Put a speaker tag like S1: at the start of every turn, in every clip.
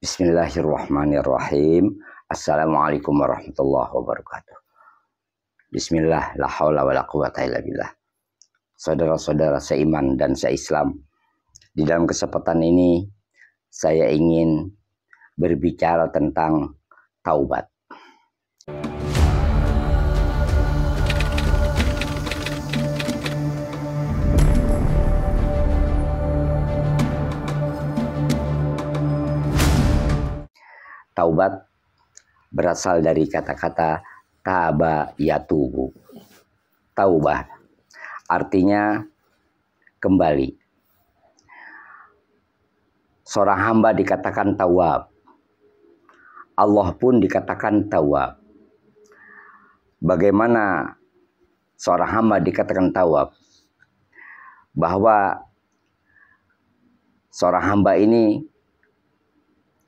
S1: Bismillahirrahmanirrahim. Assalamualaikum warahmatullahi wabarakatuh. Bismillah, la haula wa la quwata illa billah. Saudara-saudara seiman dan seislam, di dalam kesempatan ini saya ingin berbicara tentang taubat. Taubat berasal dari kata-kata taba yatubu. Taubah artinya kembali. Seorang hamba dikatakan tawab. Allah pun dikatakan tawab. Bagaimana seorang hamba dikatakan tawab? Bahwa seorang hamba ini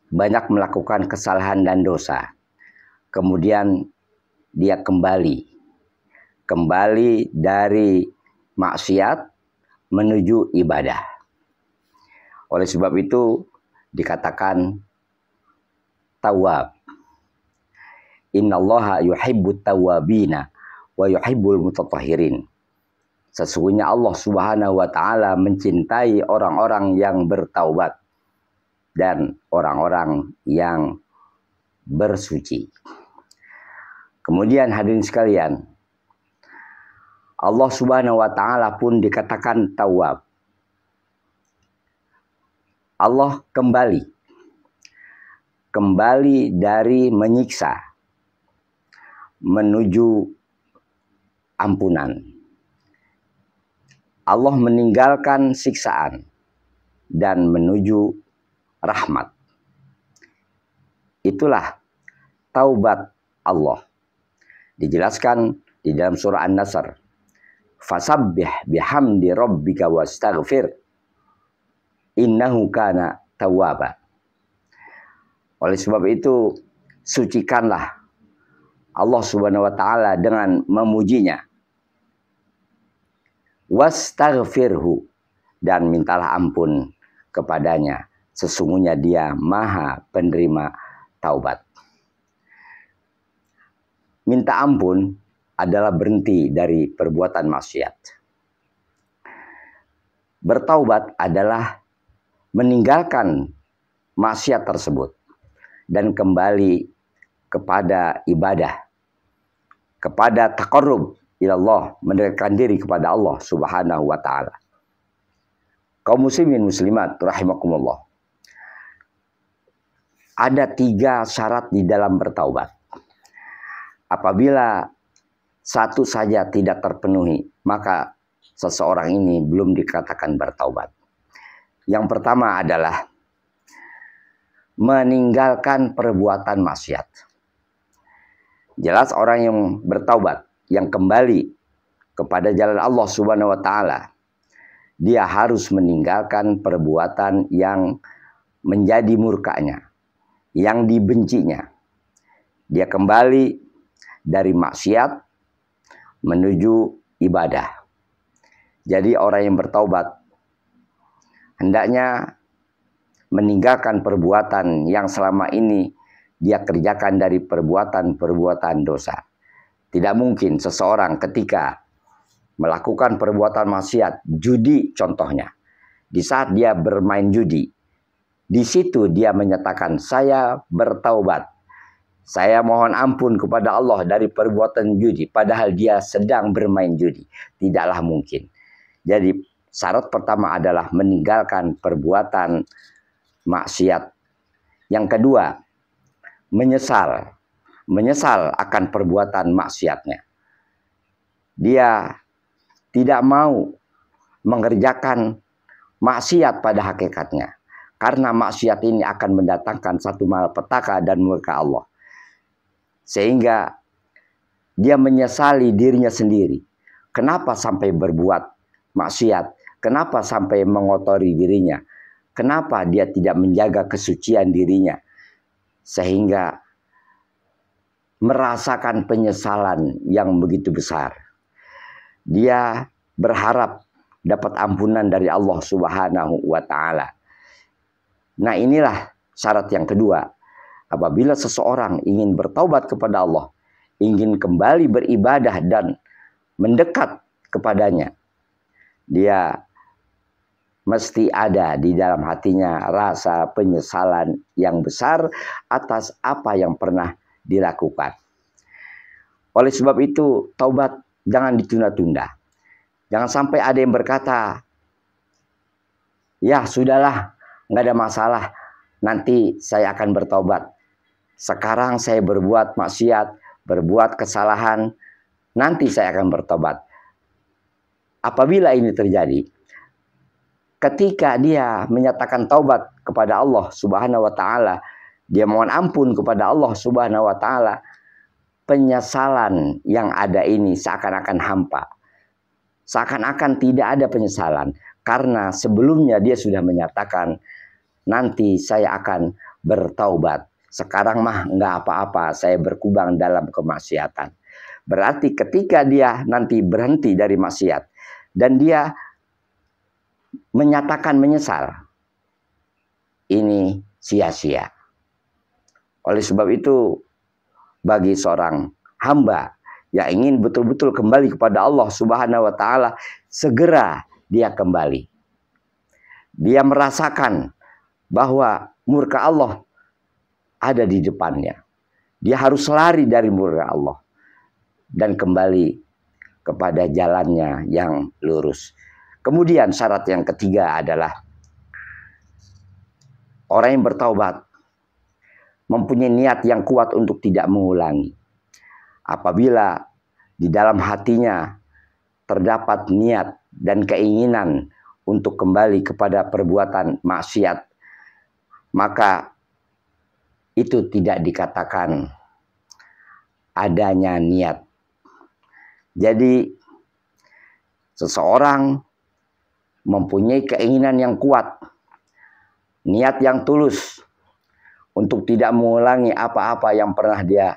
S1: banyak melakukan kesalahan dan dosa. Kemudian dia kembali dari maksiat menuju ibadah. Oleh sebab itu dikatakan tawab. Innallaha yuhibbut tawabina wa yuhibbul mutatahhirin. Sesungguhnya Allah Subhanahu wa taala mencintai orang-orang yang bertaubat dan orang-orang yang bersuci. Kemudian hadirin sekalian, Allah Subhanahu wa taala pun dikatakan tawab. Allah kembali dari menyiksa menuju ampunan. Allah meninggalkan siksaan dan menuju rahmat. Itulah taubat Allah. Dijelaskan di dalam surah An-Nasr. Fasabbih bihamdi rabbika wastaghfir innahu kana tawwaba. Oleh sebab itu sucikanlah Allah Subhanahu wa taala dengan memujinya. Wastaghfirhu, dan mintalah ampun kepadanya. Sesungguhnya dia maha penerima taubat. Minta ampun adalah berhenti dari perbuatan maksiat. Bertaubat adalah meninggalkan maksiat tersebut dan kembali kepada ibadah, kepada taqarrub ilallah, mendekatkan diri kepada Allah Subhanahu wa taala. Kaum muslimin muslimat rahimakumullah. Ada 3 syarat di dalam bertaubat. Apabila satu saja tidak terpenuhi, maka seseorang ini belum dikatakan bertaubat. Yang pertama adalah meninggalkan perbuatan maksiat. Jelas orang yang bertaubat, yang kembali kepada jalan Allah Subhanahu wa taala, dia harus meninggalkan perbuatan yang menjadi murkanya, yang dibencinya. Dia kembali dari maksiat menuju ibadah. Jadi orang yang bertaubat hendaknya meninggalkan perbuatan yang selama ini dia kerjakan dari perbuatan-perbuatan dosa. Tidak mungkin seseorang ketika melakukan perbuatan maksiat, judi contohnya, di saat dia bermain judi, di situ dia menyatakan, saya bertaubat, saya mohon ampun kepada Allah dari perbuatan judi, padahal dia sedang bermain judi. Tidaklah mungkin. Jadi syarat pertama adalah meninggalkan perbuatan maksiat. Yang kedua, menyesal akan perbuatan maksiatnya. Dia tidak mau mengerjakan maksiat pada hakikatnya. Karena maksiat ini akan mendatangkan satu malapetaka dan murka Allah. Sehingga dia menyesali dirinya sendiri. Kenapa sampai berbuat maksiat? Kenapa sampai mengotori dirinya? Kenapa dia tidak menjaga kesucian dirinya? Sehingga merasakan penyesalan yang begitu besar. Dia berharap dapat ampunan dari Allah Subhanahu wa taala. Nah, inilah syarat yang kedua, apabila seseorang ingin bertaubat kepada Allah, ingin kembali beribadah dan mendekat kepadanya, dia mesti ada di dalam hatinya rasa penyesalan yang besar atas apa yang pernah dilakukan. Oleh sebab itu, taubat jangan ditunda-tunda. Jangan sampai ada yang berkata, ya sudahlah, nggak ada masalah, nanti saya akan bertaubat. Sekarang saya berbuat maksiat, berbuat kesalahan, nanti saya akan bertobat. Apabila ini terjadi, ketika dia menyatakan taubat kepada Allah Subhanahu wa taala, dia mohon ampun kepada Allah Subhanahu wa taala, penyesalan yang ada ini seakan-akan hampa. Seakan-akan tidak ada penyesalan karena sebelumnya dia sudah menyatakan nanti saya akan bertaubat. Sekarang mah nggak apa-apa, saya berkubang dalam kemaksiatan. Berarti ketika dia nanti berhenti dari maksiat dan dia menyatakan menyesal, ini sia-sia. Oleh sebab itu, bagi seorang hamba yang ingin betul-betul kembali kepada Allah Subhanahu wa taala, segera dia kembali. Dia merasakan bahwa murka Allah ada di depannya. Dia harus lari dari murka Allah dan kembali kepada jalannya yang lurus. Kemudian syarat yang ketiga adalah orang yang bertaubat mempunyai niat yang kuat untuk tidak mengulangi. Apabila di dalam hatinya terdapat niat dan keinginan untuk kembali kepada perbuatan maksiat, maka itu tidak dikatakan adanya niat. Jadi seseorang mempunyai keinginan yang kuat, niat yang tulus untuk tidak mengulangi apa-apa yang pernah dia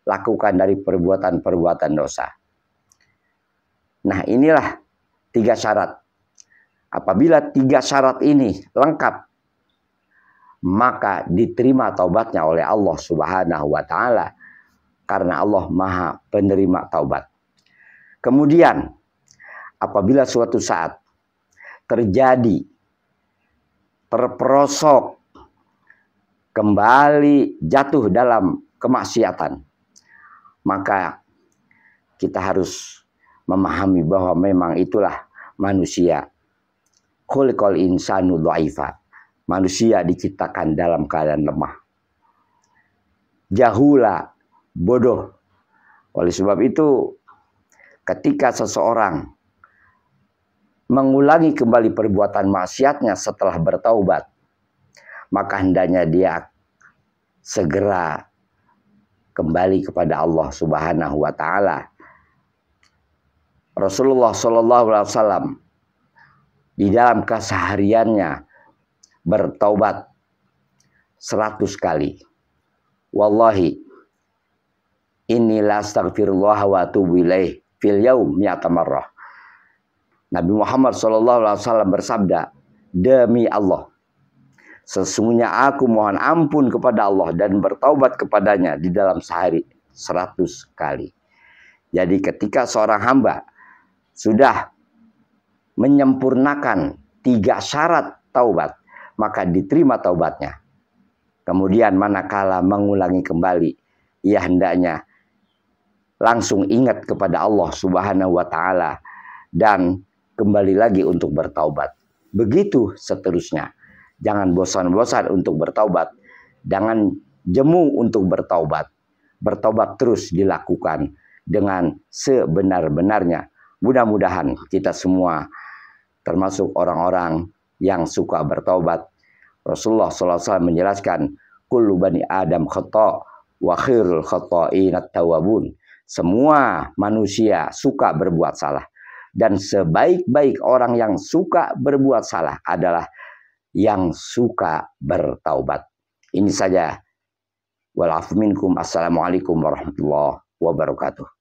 S1: lakukan dari perbuatan-perbuatan dosa. Nah, inilah 3 syarat. Apabila 3 syarat ini lengkap, maka diterima taubatnya oleh Allah Subhanahu wa taala, karena Allah Maha penerima taubat. Kemudian apabila suatu saat terjadi terperosok kembali jatuh dalam kemaksiatan, maka kita harus memahami bahwa memang itulah manusia. Khuliqal insanu dhaifa. Manusia diciptakan dalam keadaan lemah. Jahula, bodoh. Oleh sebab itu, ketika seseorang mengulangi kembali perbuatan maksiatnya setelah bertaubat, maka hendaknya dia segera kembali kepada Allah Subhanahu wa taala. Rasulullah Shallallahu alaihi wasallam di dalam kesehariannya bertaubat 100 kali. Wallahi inni la astaghfirullah wa atubu ilaih fil yaum mi'ata marrah. Nabi Muhammad SAW bersabda, demi Allah, sesungguhnya aku mohon ampun kepada Allah dan bertaubat kepadanya di dalam sehari 100 kali. Jadi ketika seorang hamba sudah menyempurnakan 3 syarat taubat, maka diterima taubatnya. Kemudian manakala mengulangi kembali, ia hendaknya langsung ingat kepada Allah Subhanahu wa taala dan kembali lagi untuk bertaubat. Begitu seterusnya. Jangan bosan-bosan untuk bertaubat. Jangan jemu untuk bertaubat. Bertaubat terus dilakukan dengan sebenar-benarnya. Mudah-mudahan kita semua termasuk orang-orang yang suka bertaubat. Rasulullah SAW menjelaskan, kullu bani Adam khata' wa khairul khata'in at-tawwabun. Semua manusia suka berbuat salah. Dan sebaik-baik orang yang suka berbuat salah adalah yang suka bertaubat. Ini saja. Wal afu minkum. Assalamualaikum warahmatullahi wabarakatuh.